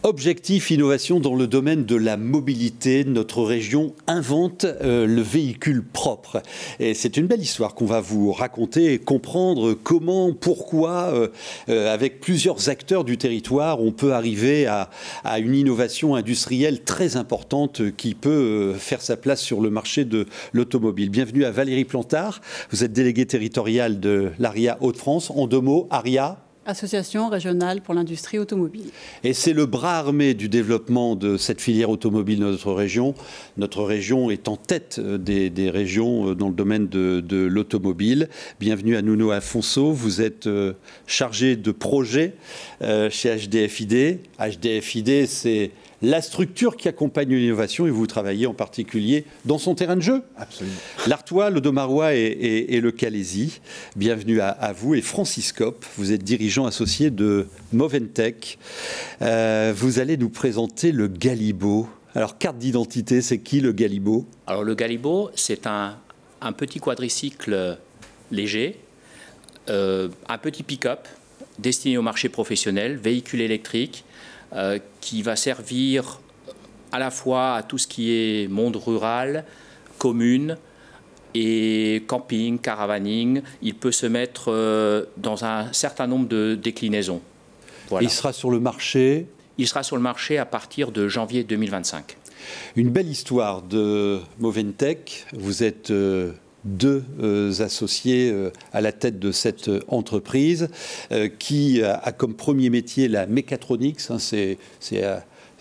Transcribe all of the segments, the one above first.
Objectif innovation dans le domaine de la mobilité. Notre région invente le véhicule propre. Et c'est une belle histoire qu'on va vous raconter et comprendre comment, pourquoi, avec plusieurs acteurs du territoire, on peut arriver à une innovation industrielle très importante qui peut faire sa place sur le marché de l'automobile. Bienvenue à Valérie Plantard. Vous êtes déléguée territoriale de l'ARIA Hauts-de-France. En deux mots, ARIA ? Association régionale pour l'industrie automobile. Et c'est le bras armé du développement de cette filière automobile dans notre région. Notre région est en tête des régions dans le domaine de l'automobile. Bienvenue à Nuno Afonso. Vous êtes chargé de projet chez HDFiD. HDFiD, c'est la structure qui accompagne l'innovation et vous travaillez en particulier dans son terrain de jeu. Absolument. L'Artois, le Domarois et le Calaisis. Bienvenue à vous. Et Francis Kopp, vous êtes dirigeant associé de Moventech. Vous allez nous présenter le Galibo. Alors, carte d'identité, c'est qui le Galibo ? Alors, le Galibo, c'est un petit quadricycle léger, un petit pick-up destiné au marché professionnel, véhicule électrique, qui va servir à la fois à tout ce qui est monde rural, commune et camping, caravaning. Il peut se mettre dans un certain nombre de déclinaisons. Voilà. Il sera sur le marché ? Il sera sur le marché à partir de janvier 2025. Une belle histoire de Moventech. Vous êtes deux associés à la tête de cette entreprise qui a comme premier métier la mécatronique. C'est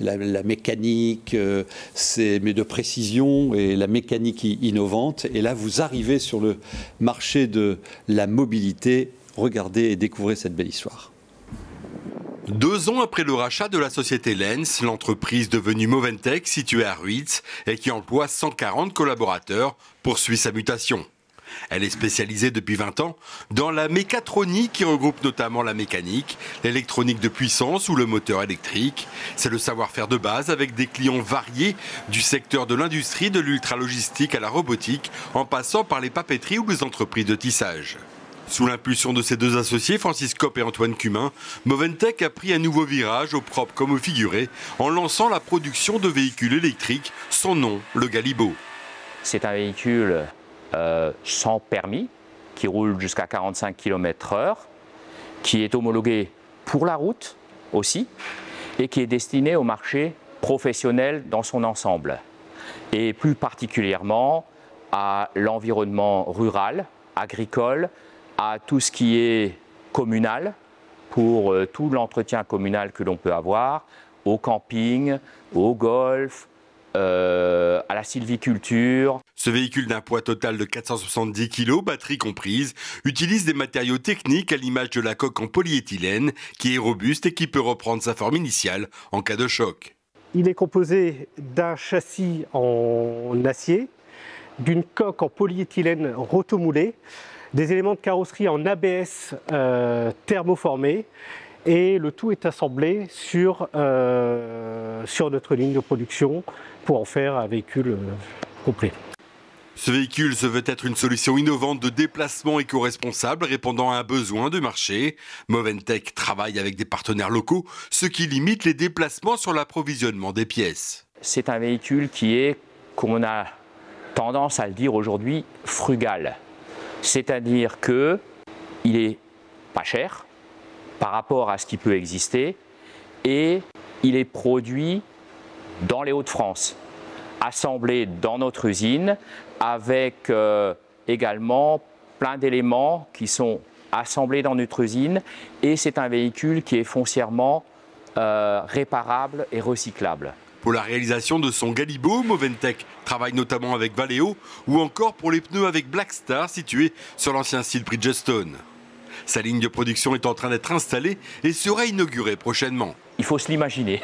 la mécanique, mais de précision et la mécanique innovante. Et là, vous arrivez sur le marché de la mobilité. Regardez et découvrez cette belle histoire. 2 ans après le rachat de la société Lens, l'entreprise devenue Moventech, située à Ruitz et qui emploie 140 collaborateurs, poursuit sa mutation. Elle est spécialisée depuis 20 ans dans la mécatronique qui regroupe notamment la mécanique, l'électronique de puissance ou le moteur électrique. C'est le savoir-faire de base avec des clients variés du secteur de l'industrie, de l'ultralogistique à la robotique, en passant par les papeteries ou les entreprises de tissage. Sous l'impulsion de ses deux associés, Francis Kopp et Antoine Cumin, Moventech a pris un nouveau virage, au propre comme au figuré, en lançant la production de véhicules électriques, son nom, le Galibo. C'est un véhicule sans permis, qui roule jusqu'à 45 km/h, qui est homologué pour la route aussi, et qui est destiné au marché professionnel dans son ensemble, et plus particulièrement à l'environnement rural, agricole, à tout ce qui est communal, pour tout l'entretien communal que l'on peut avoir, au camping, au golf, à la sylviculture. Ce véhicule d'un poids total de 470 kg, batterie comprise, utilise des matériaux techniques à l'image de la coque en polyéthylène, qui est robuste et qui peut reprendre sa forme initiale en cas de choc. Il est composé d'un châssis en acier, d'une coque en polyéthylène rotomoulée, des éléments de carrosserie en ABS thermoformés, et le tout est assemblé sur notre ligne de production pour en faire un véhicule complet. Ce véhicule se veut être une solution innovante de déplacement éco-responsable répondant à un besoin de marché. Moventech travaille avec des partenaires locaux, ce qui limite les déplacements sur l'approvisionnement des pièces. C'est un véhicule qui est, comme on a tendance à le dire aujourd'hui, frugal. C'est-à-dire qu'il est pas cher par rapport à ce qui peut exister et il est produit dans les Hauts-de-France, assemblé dans notre usine avec également plein d'éléments qui sont assemblés dans notre usine, et c'est un véhicule qui est foncièrement réparable et recyclable. Pour la réalisation de son Galibo, Moventech travaille notamment avec Valeo ou encore pour les pneus avec Blackstar situés sur l'ancien site Bridgestone. Sa ligne de production est en train d'être installée et sera inaugurée prochainement. Il faut se l'imaginer.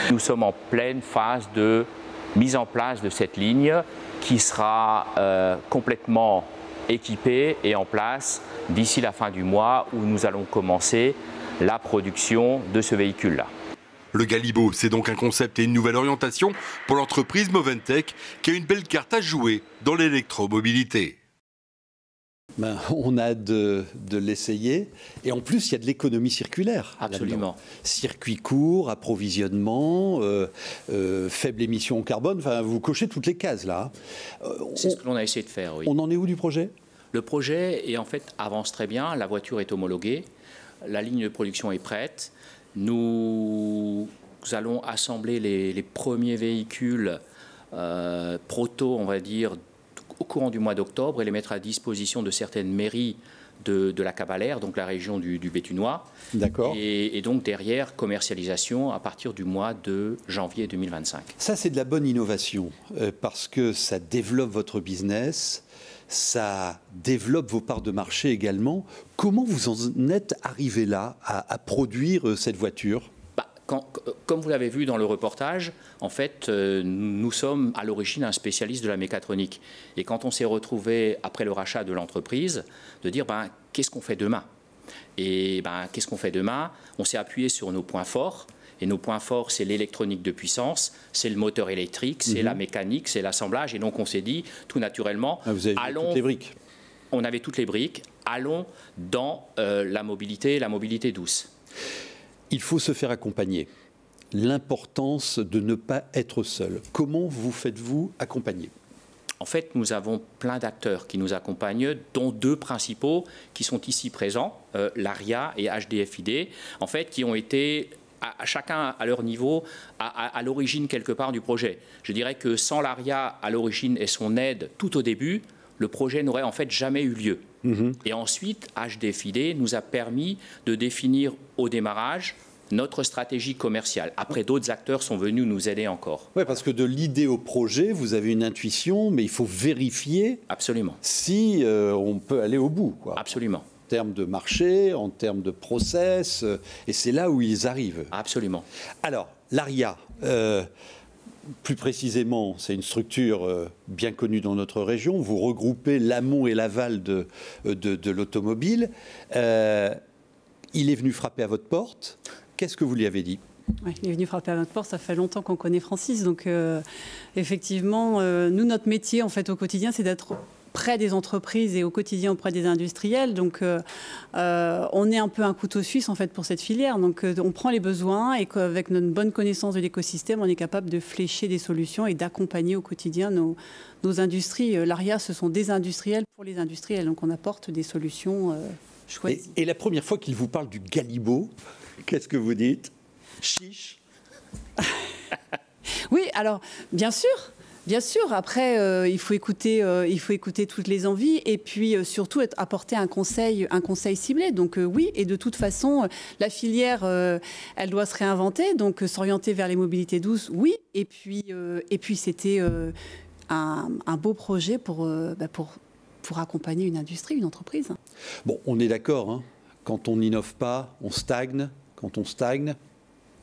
Nous sommes en pleine phase de mise en place de cette ligne qui sera complètement équipée et en place d'ici la fin du mois où nous allons commencer la production de ce véhicule-là. Le Galibo, c'est donc un concept et une nouvelle orientation pour l'entreprise Moventech qui a une belle carte à jouer dans l'électromobilité. Ben, on a de l'essayer. Et en plus, il y a de l'économie circulaire. Absolument. Circuit court, approvisionnement, faible émission en carbone. Enfin, vous cochez toutes les cases là. C'est ce que l'on a essayé de faire, oui. On en est où du projet ? Le projet avance très bien. La voiture est homologuée. La ligne de production est prête. Nous allons assembler les premiers véhicules proto, on va dire, au courant du mois d'octobre et les mettre à disposition de certaines mairies de la Cavalère, donc la région du Béthunois. D'accord. Et donc derrière, commercialisation à partir du mois de janvier 2025. Ça, c'est de la bonne innovation parce que ça développe votre business, ça développe vos parts de marché également. Comment vous en êtes arrivé là à produire cette voiture ? Comme vous l'avez vu dans le reportage, en fait, nous sommes à l'origine un spécialiste de la mécatronique. Et quand on s'est retrouvé, après le rachat de l'entreprise, de dire qu'est-ce qu'on fait demain ? Et qu'est-ce qu'on fait demain ? On s'est appuyé sur nos points forts. Et nos points forts, c'est l'électronique de puissance, c'est le moteur électrique, c'est la mécanique, c'est l'assemblage. Et donc on s'est dit, tout naturellement, vous avez toutes les briques. On avait toutes les briques. Allons dans la mobilité douce. Il faut se faire accompagner. L'importance de ne pas être seul. Comment vous faites-vous accompagner ? En fait, nous avons plein d'acteurs qui nous accompagnent, dont deux principaux qui sont ici présents, l'ARIA et HDFiD, en fait, qui ont été à chacun à leur niveau, à l'origine quelque part du projet. Je dirais que sans l'ARIA à l'origine et son aide tout au début, le projet n'aurait en fait jamais eu lieu. Et ensuite, HDFiD nous a permis de définir au démarrage notre stratégie commerciale. Après, d'autres acteurs sont venus nous aider encore. Oui, parce que de l'idée au projet, vous avez une intuition, mais il faut vérifier. Absolument. Si on peut aller au bout, quoi. Absolument. En termes de marché, en termes de process, et c'est là où ils arrivent. Absolument. Alors, l'ARIA, plus précisément, c'est une structure bien connue dans notre région. Vous regroupez l'amont et l'aval de l'automobile. Il est venu frapper à votre porte. Qu'est-ce que vous lui avez dit ? Oui, il est venu frapper à notre porte. Ça fait longtemps qu'on connaît Francis. Donc, effectivement, nous, notre métier, en fait, au quotidien, c'est d'être près des entreprises et au quotidien auprès des industriels. Donc, on est un peu un couteau suisse, en fait, pour cette filière. Donc, on prend les besoins et avec notre bonne connaissance de l'écosystème, on est capable de flécher des solutions et d'accompagner au quotidien nos industries. L'ARIA, ce sont des industriels pour les industriels. Donc, on apporte des solutions choisies. Et la première fois qu'il vous parle du Galibo, qu'est-ce que vous dites ? Chiche. Oui, alors, bien sûr. Bien sûr, après, il faut écouter toutes les envies et puis surtout apporter un conseil ciblé. Donc oui, et de toute façon, la filière, elle doit se réinventer, donc s'orienter vers les mobilités douces, oui. Et puis c'était un beau projet pour accompagner une industrie, une entreprise. Bon, on est d'accord, hein. Quand on n'innove pas, on stagne. Quand on stagne,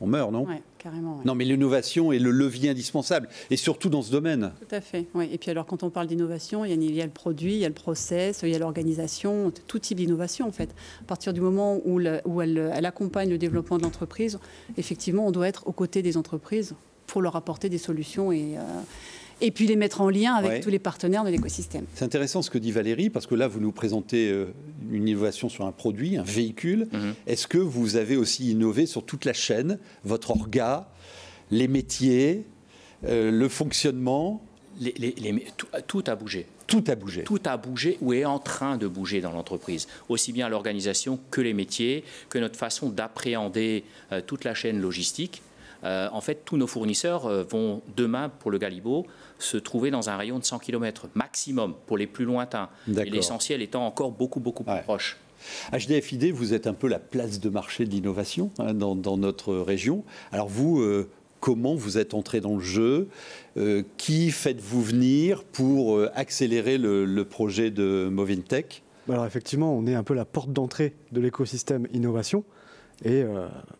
on meurt, non ? Oui, carrément. Ouais. Non, mais l'innovation est le levier indispensable, et surtout dans ce domaine. Tout à fait. Oui. Et puis alors, quand on parle d'innovation, il y a le produit, il y a le process, il y a l'organisation, tout type d'innovation, en fait. À partir du moment où elle accompagne le développement de l'entreprise, effectivement, on doit être aux côtés des entreprises pour leur apporter des solutions et puis les mettre en lien avec tous les partenaires de l'écosystème. C'est intéressant ce que dit Valérie, parce que là, vous nous présentez une innovation sur un produit, un véhicule. Est-ce que vous avez aussi innové sur toute la chaîne, votre orga, les métiers, le fonctionnement ? Tout a bougé. Tout a bougé. Tout a bougé ou est en train de bouger dans l'entreprise. Aussi bien l'organisation que les métiers, que notre façon d'appréhender toute la chaîne logistique. En fait, tous nos fournisseurs vont demain, pour le Galibo, se trouver dans un rayon de 100 km maximum pour les plus lointains. Et l'essentiel étant encore beaucoup plus proche. HDFiD, vous êtes un peu la place de marché de l'innovation dans notre région. Alors vous, comment vous êtes entré dans le jeu ? Qui faites-vous venir pour accélérer le projet de Movintech ? Alors effectivement, on est un peu la porte d'entrée de l'écosystème innovation. Et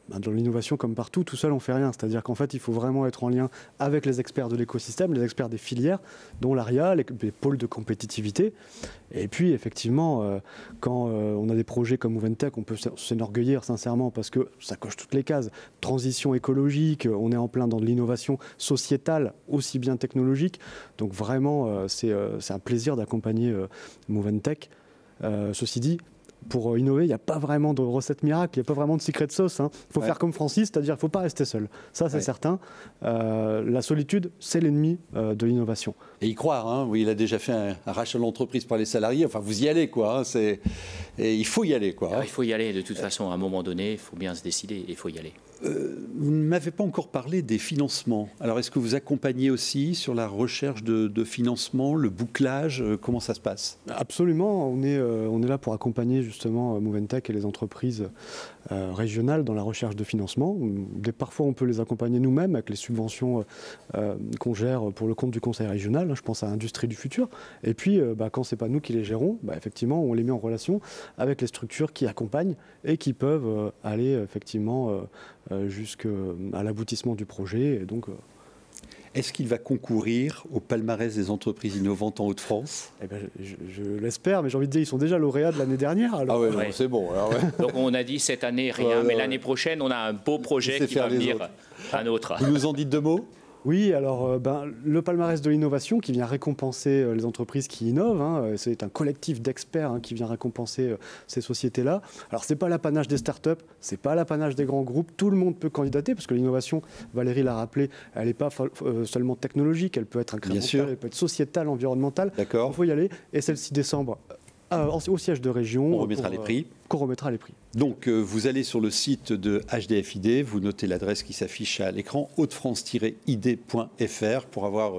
dans l'innovation, comme partout, tout seul, on ne fait rien. C'est-à-dire qu'en fait, il faut vraiment être en lien avec les experts de l'écosystème, les experts des filières, dont l'ARIA, les pôles de compétitivité. Et puis, effectivement, quand on a des projets comme Movintech, on peut s'enorgueillir sincèrement parce que ça coche toutes les cases. Transition écologique, on est en plein dans de l'innovation sociétale, aussi bien technologique. Donc vraiment, c'est un plaisir d'accompagner Movintech. Ceci dit, pour innover, il n'y a pas vraiment de recette miracle, il n'y a pas vraiment de secret sauce. Il faut faire comme Francis, c'est-à-dire qu'il ne faut pas rester seul. Ça, c'est certain. La solitude, c'est l'ennemi de l'innovation. Et y croire, hein. Oui, il a déjà fait un rachat de l'entreprise par les salariés. Enfin, vous y allez, quoi. Et il faut y aller, quoi. Alors, il faut y aller, de toute façon, à un moment donné, il faut bien se décider, il faut y aller. Vous ne m'avez pas encore parlé des financements. Alors, est-ce que vous accompagnez aussi sur la recherche de financement, le bouclage? Comment ça se passe? Absolument. On est là pour accompagner justement Moventech et les entreprises régionales dans la recherche de financement. Parfois, on peut les accompagner nous-mêmes avec les subventions qu'on gère pour le compte du conseil régional. Je pense à Industrie du futur. Et puis, quand ce n'est pas nous qui les gérons, effectivement, on les met en relation avec les structures qui accompagnent et qui peuvent aller effectivement jusqu'à l'aboutissement du projet. Et donc, est-ce qu'il va concourir au palmarès des entreprises innovantes en Hauts-de-France? Je l'espère, mais j'ai envie de dire, ils sont déjà lauréats de l'année dernière. Alors. Ah ouais, c'est bon. Alors, Donc on a dit cette année rien, mais l'année prochaine, on a un beau projet qui va venir, un autre. Vous nous en dites 2 mots? Oui, alors le palmarès de l'innovation qui vient récompenser les entreprises qui innovent, c'est un collectif d'experts qui vient récompenser ces sociétés-là. Alors ce n'est pas l'apanage des startups, ce n'est pas l'apanage des grands groupes, tout le monde peut candidater parce que l'innovation, Valérie l'a rappelé, elle n'est pas seulement technologique, elle peut être incrémentale, elle peut être sociétale, environnementale. D'accord. Il faut y aller et c'est le 6 décembre. Au siège de région. On remettra les prix. Qu'on remettra les prix. Donc, vous allez sur le site de HDFID, vous notez l'adresse qui s'affiche à l'écran, hautefrance-id.fr pour avoir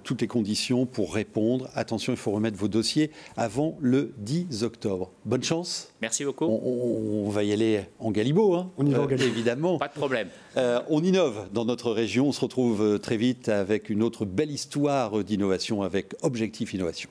toutes les conditions pour répondre. Attention, il faut remettre vos dossiers avant le 10 octobre. Bonne chance. Merci beaucoup. On va y aller en galibot, hein. On y va en galibot. Évidemment. Pas de problème. On innove dans notre région. On se retrouve très vite avec une autre belle histoire d'innovation avec Objectif Innovation.